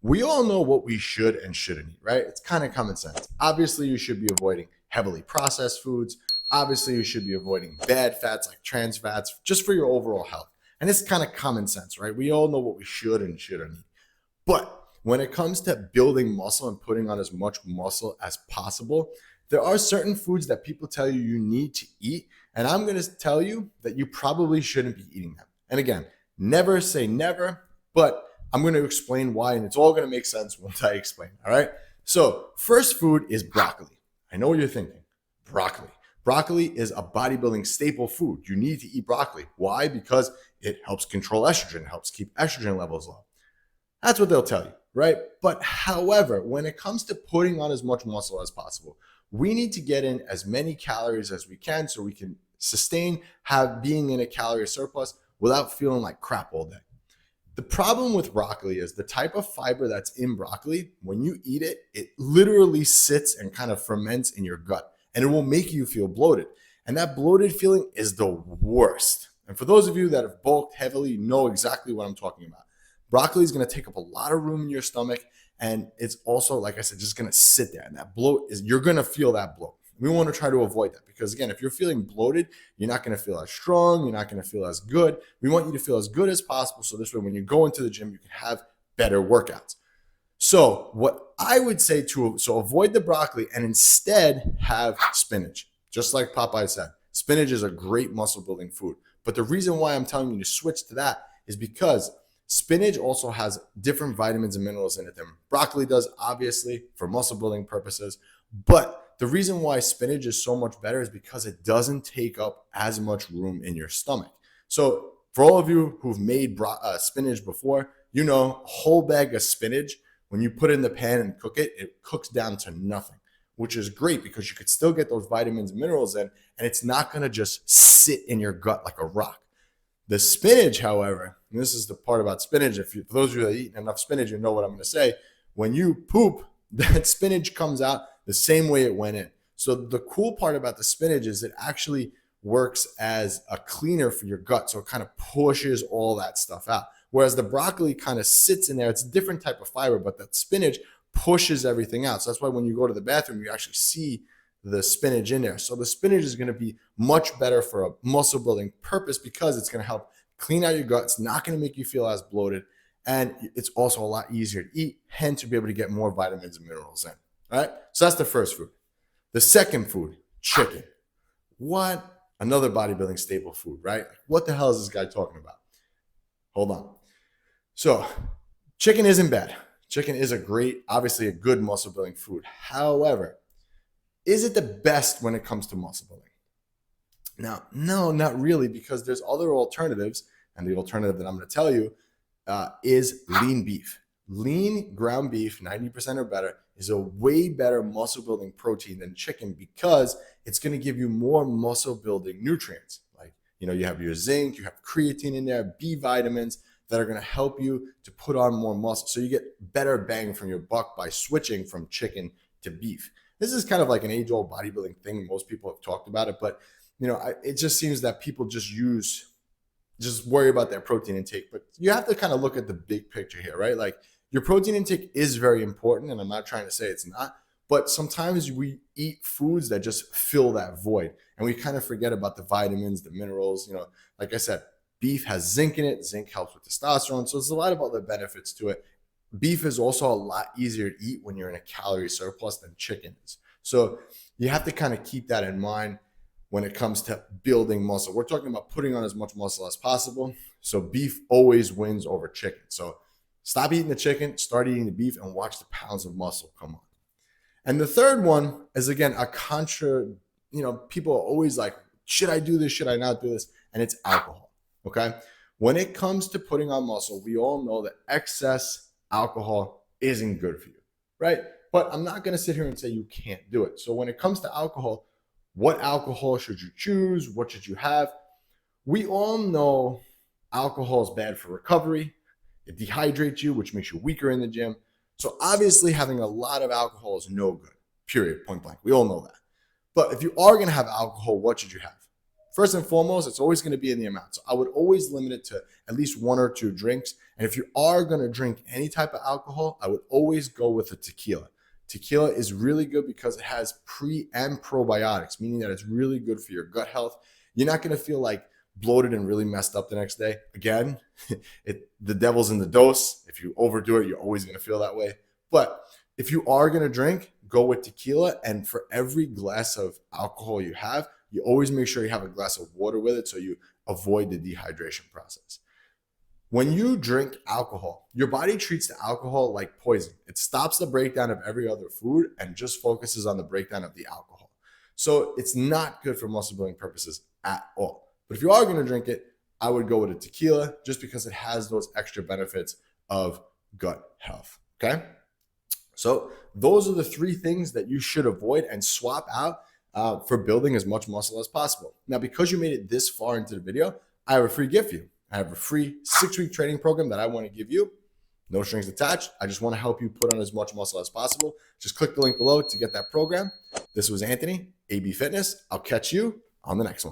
We all know what we should and shouldn't eat, right? It's kind of common sense. Obviously, you should be avoiding heavily processed foods. Obviously, you should be avoiding bad fats like trans fats just for your overall health. And it's kind of common sense, right? We all know what we should and shouldn't eat. But when it comes to building muscle and putting on as much muscle as possible, there are certain foods that people tell you you need to eat. And I'm going to tell you that you probably shouldn't be eating them. And again, never say never, but I'm going to explain why, and it's all going to make sense once I explain. All right. So, first food is broccoli. I know what you're thinking. Broccoli. Broccoli is a bodybuilding staple food. You need to eat broccoli. Why? Because it helps control estrogen, helps keep estrogen levels low. That's what they'll tell you, right? But however, when it comes to putting on as much muscle as possible, we need to get in as many calories as we can so we can sustain being in a calorie surplus without feeling like crap all day. The problem with broccoli is the type of fiber that's in broccoli, when you eat it, it literally sits and kind of ferments in your gut, and it will make you feel bloated. And that bloated feeling is the worst. And for those of you that have bulked heavily, you know exactly what I'm talking about. Broccoli is going to take up a lot of room in your stomach, and it's also, like I said, just going to sit there. And that bloat you're going to feel that bloat. We want to try to avoid that because, again, if you're feeling bloated, you're not going to feel as strong. You're not going to feel as good. We want you to feel as good as possible. So this way, when you go into the gym, you can have better workouts. So what I would say so avoid the broccoli and instead have spinach. Just like Popeye said, spinach is a great muscle building food. But the reason why I'm telling you to switch to that is because spinach also has different vitamins and minerals in it than broccoli does, obviously, for muscle building purposes. But the reason why spinach is so much better is because it doesn't take up as much room in your stomach. So for all of you who've made spinach before, you know, a whole bag of spinach, when you put it in the pan and cook it, it cooks down to nothing, which is great because you could still get those vitamins and minerals in, and it's not going to just sit in your gut like a rock. The spinach, however, and this is the part about spinach, for those of you that eat enough spinach, you know what I'm going to say. When you poop, that spinach comes out the same way it went in. So the cool part about the spinach is it actually works as a cleaner for your gut. So it kind of pushes all that stuff out. Whereas the broccoli kind of sits in there. It's a different type of fiber, but that spinach pushes everything out. So that's why when you go to the bathroom, you actually see the spinach in there. So the spinach is going to be much better for a muscle building purpose because it's going to help clean out your gut. It's not going to make you feel as bloated. And it's also a lot easier to eat. Hence, you'll be able to get more vitamins and minerals in. All right. So that's the first food. The second food, chicken. What? Another bodybuilding staple food, right? What the hell is this guy talking about? Hold on. So chicken isn't bad. Chicken is obviously a good muscle building food. However, is it the best when it comes to muscle building? Now, no, not really, because there's other alternatives. And the alternative that I'm going to tell you is lean beef. Lean ground beef, 90% or better, is a way better muscle building protein than chicken because it's going to give you more muscle building nutrients. Like, you have your zinc, you have creatine in there, B vitamins that are going to help you to put on more muscle. So you get better bang from your buck by switching from chicken to beef. This is kind of like an age-old bodybuilding thing. Most people have talked about it, but it just seems that people just worry about their protein intake. But you have to kind of look at the big picture here, right? Like, your protein intake is very important, and I'm not trying to say it's not, but sometimes we eat foods that just fill that void, and we kind of forget about the vitamins, the minerals. Like I said, beef has zinc in it. Zinc helps with testosterone, so there's a lot of other benefits to it. Beef is also a lot easier to eat when you're in a calorie surplus than chicken is. So you have to kind of keep that in mind when it comes to building muscle. We're talking about putting on as much muscle as possible. So beef always wins over chicken. So stop eating the chicken, start eating the beef, and watch the pounds of muscle come on. And the third one is, again, people are always like, should I do this? Should I not do this? And it's alcohol, okay? When it comes to putting on muscle, we all know that excess alcohol isn't good for you, right? But I'm not going to sit here and say you can't do it. So when it comes to alcohol, what alcohol should you choose? What should you have? We all know alcohol is bad for recovery. It dehydrates you, which makes you weaker in the gym. So obviously having a lot of alcohol is no good, period, point blank. We all know that. But if you are going to have alcohol, what should you have? first and foremost, it's always going to be in the amount. So I would always limit it to at least 1 or 2 drinks. And if you are going to drink any type of alcohol, I would always go with a tequila. Tequila is really good because it has pre and probiotics, meaning that it's really good for your gut health. You're not going to feel like bloated and really messed up the next day. Again, the devil's in the dose. If you overdo it, you're always going to feel that way. But if you are going to drink, go with tequila. And for every glass of alcohol you have, you always make sure you have a glass of water with it so you avoid the dehydration process. When you drink alcohol, your body treats the alcohol like poison. It stops the breakdown of every other food and just focuses on the breakdown of the alcohol. So it's not good for muscle building purposes at all. But if you are going to drink it, I would go with a tequila just because it has those extra benefits of gut health. Okay? So those are the 3 things that you should avoid and swap out for building as much muscle as possible. Now, because you made it this far into the video, I have a free gift for you. I have a free 6-week training program that I want to give you. No strings attached. I just want to help you put on as much muscle as possible. Just click the link below to get that program. This was Anthony, AB Fitness. I'll catch you on the next one.